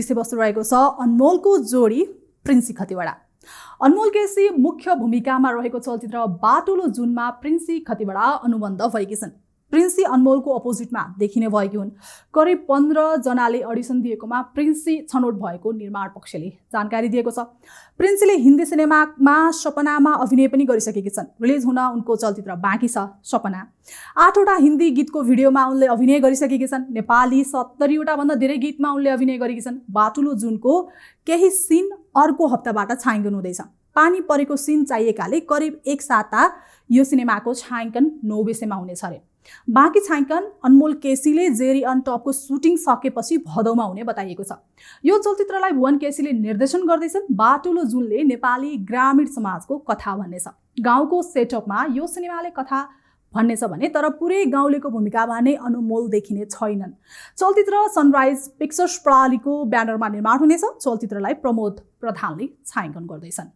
विषयवस्तु रहेको छ अनमोलको जोडी प्रिन्सी खतिवडा। अनमोल केसी मुख्य भूमिकामा रहेको चलचित्र बाटुलो जुनमा प्रिन्सी खतिवडा अनुबन्ध भएकी छन्। प्रिन्सी अनमोलको अपोजिटमा देखिने भएकी हुन्। करिब 15 जनाले अडिसन दिएकोमा प्रिन्सी छनौट भएको निर्माण पक्षले जानकारी दिएको छ। प्रिन्सीले हिन्दी सिनेमामा सपनामा अभिनय पनि गरिसकेकी छन्। रिलिज हुन उनको चलचित्र बाँकी छ सपना। 8वटा हिन्दी गीतको भिडियोमा उनले अभिनय गरिसकेकी छन्। नेपाली 70वटा भन्दा धेरै गीतमा उनले अभिनय गरेकी छन्। बाटुलो जुनको केही सिन अर्को हप्ताबाट छायाङ्कन हुँदैछ। पानी परेको सिन चाहिएकाले करिब 1 साता यो सिनेमाको छायाङ्कन नौबेसेमा हुनेछ अरे। बाँकी छायाङ्कन अनमोल केसीले जेरी अन टपको सुटिङ सकेपछि भदौमा हुने बताइएको छ। यो चलचित्रलाई भुवन केसीले निर्देशन गर्दैछन्। बाटुलो जुनले नेपाली ग्रामीण समाजको कथा भन्ने छ। गाउँको सेटअपमा यो सिनेमाले कथा भन्ने छ भने तर पुरै गाउँलेको भूमिकामा नै अनमोल देखिने छैनन्। चलचित्र सनराइज पिक्चर्स प्रणालीको ब्यानरमा निर्माण हुनेछ। चलचित्रलाई प्रमोद प्रधानले छायाङ्कन गर्दैछन्।